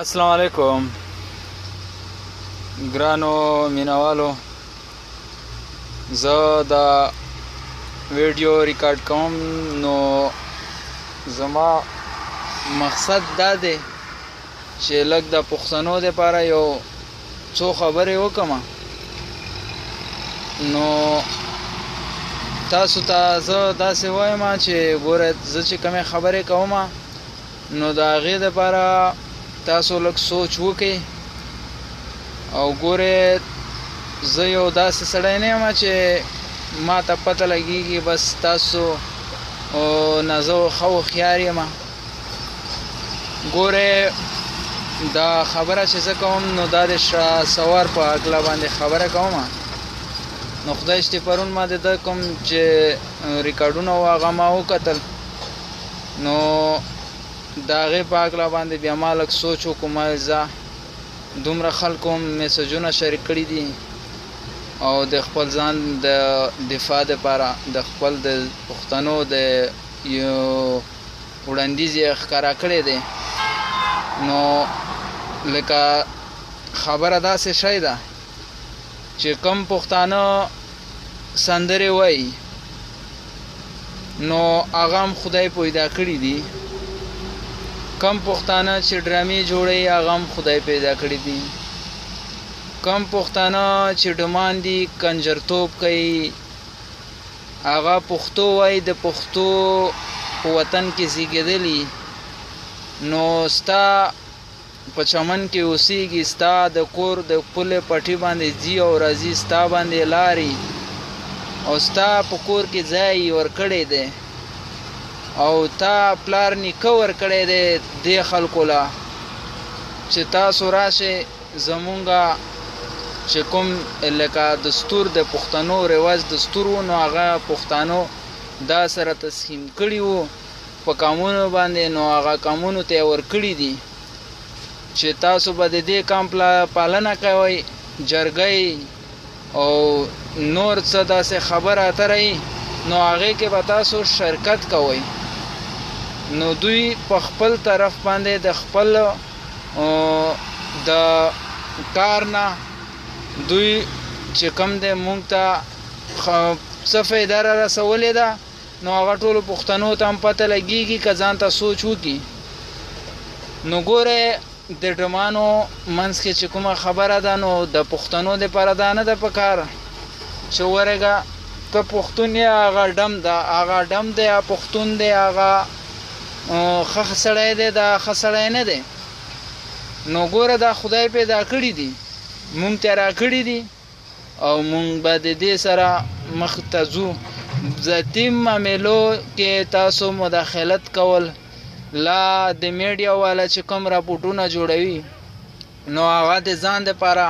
السلام علیکم ګرانو مینوالو، زه دا ویډیو ریکارډ کوم نو زما مقصد دا دی چې لږ د پښتنو دپاره یو څو خبرې وکړم. نو تاسو ته زه داسې وایم چې ګوره زه چې کومې خبرې کوم نو د هغې دپاره تاسو لږ سوچ وکئ او ګورئ زه یو داسې سړی نه یم چې ما ته پته لګېږي بس تاسو نه زه ښه هوښیار یم. ګورئ دا خبره چې زه کوم نو دا د شهسوار په هکله باندې خبره کوم. نو خدای شته پرون ما د ده کوم چې ریکارډونه و هغه ما وکتل، نو د هغې په هکله باندې بیا ما لږ سوچ وکړو. ما زه دومره خلکو میسجونه شریک کړي دي او د خپل ځان د دفاع دپاره د خپل د پښتنو د یو وړاندیز یې ښکاره کړی دی. نو لکه خبره داسې شی ده چې کم پښتانه سندرې وایي نو هغه هم خدای پیدا کړي دي، کم پښتانه چې ډرامې جوړوي هغه هم خدای پیدا کړي دي، کم پښتانه چې ډمان دي کنجرتوب کوي هغه پښتو وایي، د پښتو په وطن کې زیږېدلي. نو ستا په چمن کې اوسېږي، ستا د کور د پلې پټي باندې ځي او راځي، ستا باندې لاري او ستا په کور کې ځای ورکړی دی او تا پلار نیکه ورکړی دی دې خلکو له چې تاسو راشئ زمونږه چې کوم لکه دستور د پښتنو رواج دستور و نو هغه پښتانو دا سره تسخیم کړي وو په قانونو باندې، نو هغه قانونو ته یې ورکړي دي چې تاسو به د دې قام پالنه کوئ، جرګۍ او نور څه داسې خبره اترئ نو هغې کې به تاسو شرکت کوئ. نو دوی په خپل طرف باندې د خپل د کار نه دوی چې کوم دی مونږ ته څه فایده را رسولې ده نو هغه ټولو پښتنو ته هم پته لګېږي که ځان ته سوچ وکړي. نو ګورئ د ډمانو منځ کې چې کومه خبره ده نو د پښتنو دپاره دا نه ده په کار چې ورېږه ته پښتون یې هغه ډم ده، هغه ډم دی، هغه پښتون دی، هغه ښه سړی دی، دا ښه سړی نه دی. نو ګوره دا خدای پیدا کړي دي، مونږ ته راکړي دي او مونږ به د دې سره مخ ته ځو. ذاتي معاملو کې تاسو مداخلت کول لا د میډیا والا چې کوم راپورټونه جوړوي نو هغه د ځان دپاره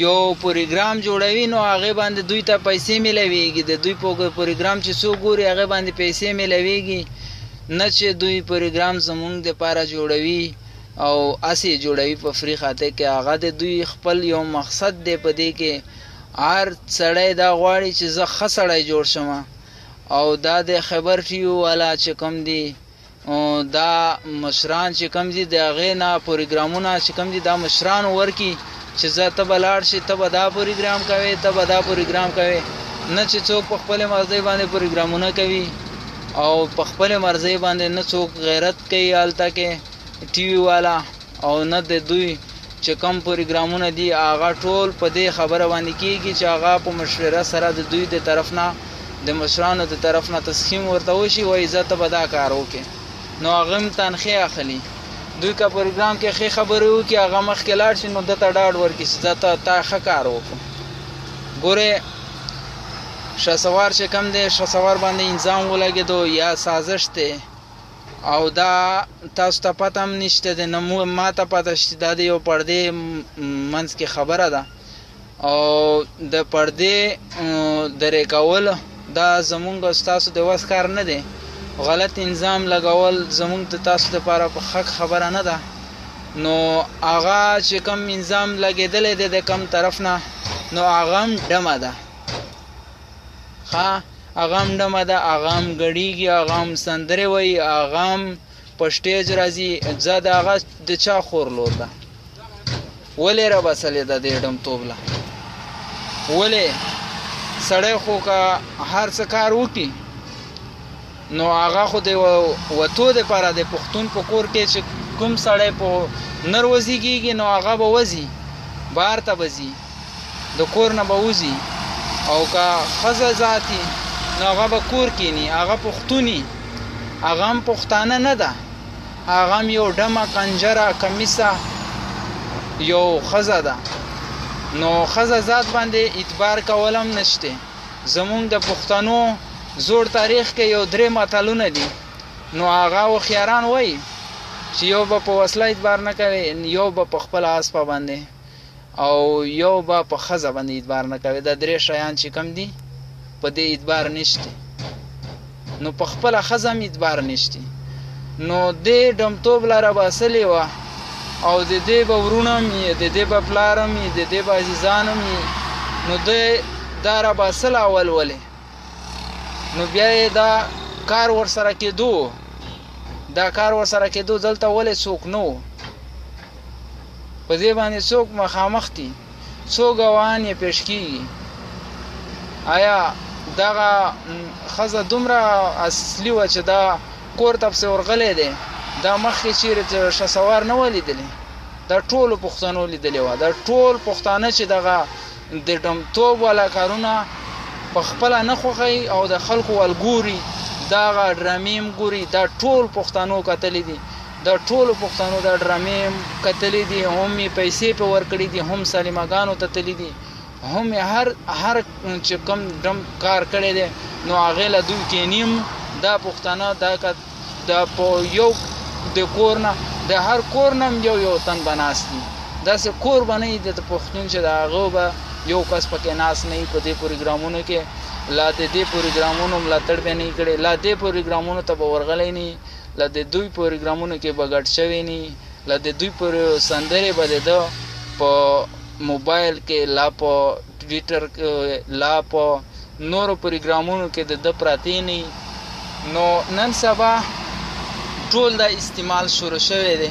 یو پروګرام جوړوي نو هغې باندې دوی ته پیسې میلاویږي، د دوی پروګرام چې څوک ګوري هغې باندې پیسې میلاویږي، نه چې دوی پروګرام زمونږ دپاره جوړوي او هسې جوړوي په فری خاطر کې. هغه د دوی خپل یو مقصد دی په دې کې هر سړی دا غواړي چې زه ښه سړی جوړ شم او دا د خبر ټیو والا چې کوم دی دا مشران چې کوم دي د هغې نه پروګرامونه چې کوم دي دا مشران ورکي چې زه ته به لاړ شي ته به دا پروګرام کوې ته به دا پروګرام کوې، نه چې څوک په خپلې مرضۍ باندې پروګرامونه کوي او په خپلې مرضۍ باندې نه څوک غیرت کوي هلته کې ټي وي والا او نه د دوی چې کوم پروګرامونه دي هغه ټول په دې خبره باندې کېږي چې هغه په مشوره سره د دوی د طرف نه د مشرانو د طرف نه تسخیم ورته وشي وایي زه ته به دا کار وکړې نو هغه هم تنخې اخلي. دوی که پروګرام کې ښې خبرې وکړي هغه مخکې لاړ شي نو ده ته ډاډ ورکړي چې زه تا ښه کار وکړو. ګورئ شهسوار چې کوم دی شهسوار باندې انظام ولګېدو یا سازش دی او دا تاسو ته پته هم نشته دی، نه ما ته پته شته، دا د یو پردې منځ کې خبره ده او د پردې درې کول دا زمونږ ستاسو د وس کار نه دی. غلط انظام لګول زمونږ د تاسو دپاره په حق خبره نه ده. نو هغه چې کم انظام لګېدلی دی د کم طرف نه نو هغه هم ډمه ده، ښه هغه هم ډمه ده، هغه هم ګډېږي، هغه هم سندرې وایي، هغه هم په سټیج راځي زه د هغه د چا خور لور ده ولې راباسلې ده دې ډمتوب له ولې سړی خو که هر څه کار وکړي نو هغه خو د وتو دپاره د پښتون په کور کې چې کوم سړی په نر وزیږېږي نو هغه به وځي بهر ته به ځي د کور نه به وځي او که ښځه ذاتي نو هغه به کور کینی هغه پښتوني هغه هم پښتانه نه ده هغه هم یو ډمه کنجره کمیسه یو ښځه ده نو ښځه ذات باندې اعتبار کول هم نشته زمونږ د پښتنو زوړ تاریخ کې یو 3 متلونه دي نو هغه هوښیاران وایي چې یو به په وسله اعتبار نه کوي یو به په خپل آس باندې او یو به په ښځه باندې اعتبار نه کوي دا 3 شیان چې کم دي په دې اعتبار نشته نو په خپله ښځه هم اعتبار نشته نو دې ډمتوب له راباسلې وه او د دې به ورونه هم یې د دې به پلار هم یې د دې به عزیزان هم یې نو دی دا راباسله اول ولې نو بیا یې دا کار ورسره کېدو دا کار ورسره کېدو دلته ولې څوک نه و په دې باندې څوک مخامخ دي څو ګواهان یې پیش کېږي آیا دغه ښځه دومره اصلي وه چې دا کور ته پسې ورغلی دی دا مخکې چیرې شهسوار نه وه لیدلې دا ټولو پښتنو لیدلې وه دا ټول پښتانه چې دغه د ډمتوب والا کارونه په خپله نه خوښوي او د خلکو ول ګوري دغه ډرامې هم ګوري دا ټول پښتنو کتلې دي دا ټولو پښتنو دا ډرامې هم کتلې دي هم یې پیسې پې ورکړي دي هم سلیمګانو ته تللي دي هم یې هر چې کوم ډم کار کړی دی نو هغې له دوی کینیم دا پښتانه دا په یو د کور نه د هر کور نه هم یو تن به ناست دي داسې کور به نه وي د پښتون چې د هغه به یو کس پکې ناست نه وي په دې پروګرامونو کې لا د دې پروګرامونو ملاتړ به نه یې کړی لا دې پروګرامونو ته به ورغلی نه لا د دوی پروګرامونو کې به ګډ شوی نه لا د دوی سندرې به د ده په موبایل کې لا په ټویټر لا په نورو پروګرامونو کې د ده پراتې نه نو نن سبا ټول دا استعمال شروع شوی دی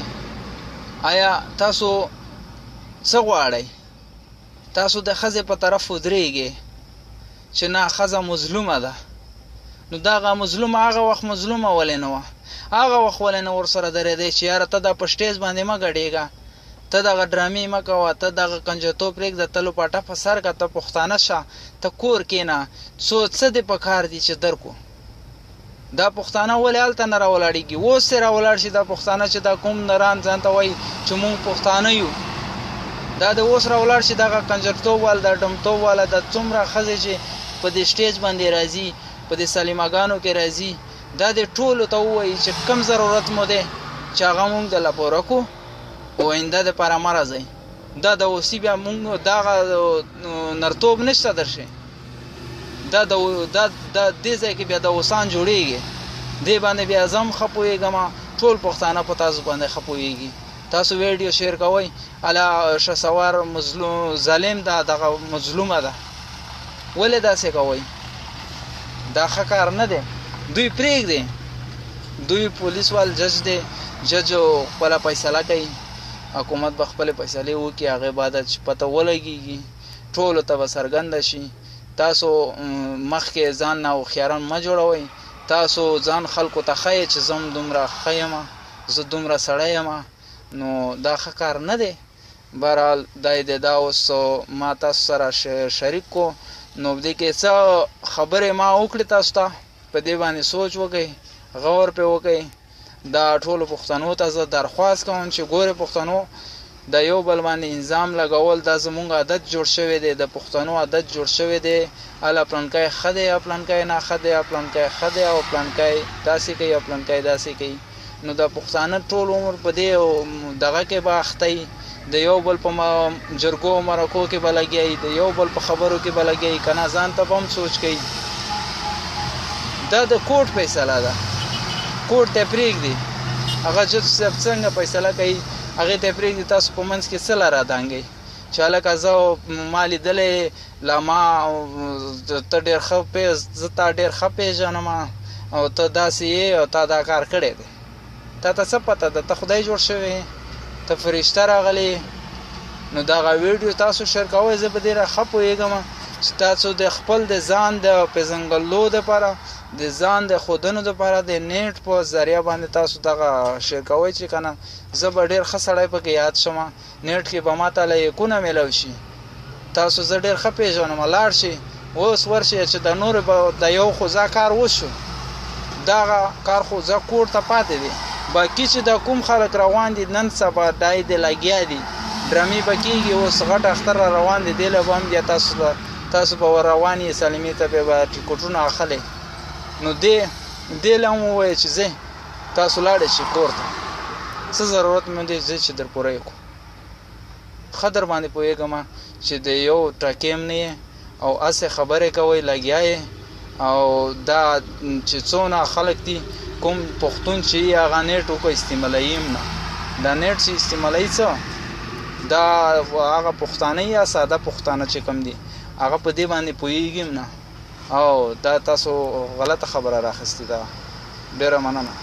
آیا تاسو څه غواړئ تاسو د ښځې په طرف ودرېږئ چې نه ښځه مظلومه ده نو دغه مظلومه هغه وخت مظلومه ولې نه وه هغه وخت ولې نه ورسره درېدی چې یاره ته دا په سټیج باندې مه ګډېږه ته دغه ډرامې مه کوه ته دغه کنجرتوب پرېږده ته لوپاټه په سر که ته پښتانه شه ته کور کښېنه څه دې په کار دي چې درکو دا پښتانه ولې هلته نه راولاړېږي اوس یې راولاړ شي دا پښتانه چې دا کوم نران ځان ته وایي چې مونږ پښتانه یو دا د اوس راولاړ شي دغه کنجرتوب والا دا ډمتوب والا دا څومره ښځې چې په دې سټیج باندې راځي په دې سلیمګانو کې راځي دا د ټولو ته ووایي چې کم ضرورت مو دی چې هغه مونږ دله پوره کړو آینده دپاره مه راځئ دا د اوسي بیا مونږ دغه نرتوب نشته درشي دا دې ځای کې بیا د اوسان جوړېږي دې باندې بیا زه هم ښه پوهېږم ټول پښتانه په تاسو باندې ښه پوهېږي تاسو ویډیو شیر کوئ الا شهسوار مظلوم ظالم ده دغه مظلومه ده ولې داسې کوئ دا ښه کار نه دی دوی پرېږدي دوی پولیس وال جج دی جج خپله فیصله کوي حکومت به خپلې فیصلې وکړي هغې بعد چې پته ولګېږي ټولو ته به څرګنده شي تاسو مخکې ځان نه هوښیاران مه جوړوئ تاسو ځان خلکو ته ښایئ چې زه هم دومره ښه یم زه دومره سړی یم نو دا ښه کار نه دی بهرحال دا دی دا اوس ما تاسو سره شریک کو نو دې کې څه خبرې ما وکړې تاسو ته په دې باندې سوچ وکئ غور پې وکئ دا ټولو پښتنو ته زه درخواست کوم چې ګورې پښتنو د یو بل باندې انظام لګول دا زمونږ عادت جوړ شوی دی د پښتنو عادت جوړ شوی دی اله پلانکی ښه دی یا پلانکی نه ښه دی یا پلانکی ښه دی او پلانکی داسې کوي یا پلانکی داسې کوي نو د پښتانه ټول عمر په دې دغه کې به اخته د یو بل په جرګو مرکو کې به لګیایي د یو بل په خبرو کې به لګیایي که نه ځان ته به هم سوچ کوي دا د کوټ فیصله ده کوټ ته پرېږدي هغه جج صاحب څنګه فیصله کوي هغې ته پرېږدي تاسو په منځ کې څه لره دانګئ چې هلکه زه ما لیدلی لا ما ته ډېر ښه زه تا ډېر ښه پېژنم او ته داسې یې او تا دا کار کړی دی تا ته څه پته ده؟ ته خدای جوړ شوی، ته فرشته راغلی. نو دغه ویډیو تاسو شیر کوئ. زه په دې ښه پوهېږم چې تاسو د خپل د ځان د پېژنګلو دپاره، د ځان د ښودنو دپاره د نیټ په ذریعه باندې تاسو دغه شیر کوئ چې که نه زه به ډېر ښه سړی پکې یاد شم. نیټ کې به ما ته لایکونه میلاو شي. تاسو زه ډېر ښه پېژنم. لاړ شئ اوس ورشئ چې د نورو به د یو خوځه کار وشو. دغه کار خوځه کور ته پاتې دی. باقي چې د کوم خلک روان دي نن سبا دای د لګیا دي، ډرامې به کېږي. اوس غټ اختر را روان دی، دې له به هم بیا تاسو به ور روان یې سلمې ته به ټکټونه اخلئ. نو دې له هم ووایه چې ځئ تاسو لاړئ شئ کور ته. څه ضرورت مې دی ځئ چې در پوره یې کړو. ښه در باندې پوهېږم چې د یو ټکیم نه یې او هسې خبرې کوئ، لګیا یې. او دا چې څونه خلک دي کوم پښتون چې یې هغه نیټ وکړه استعمالوي هم نه. دا نیټ چې استعمالوي څه دا هغه پښتانه یا ساده پښتانه چې کوم دي هغه په دې باندې پوهېږي هم نه. او دا تاسو غلطه خبره راخیستې ده. ډېره مننه.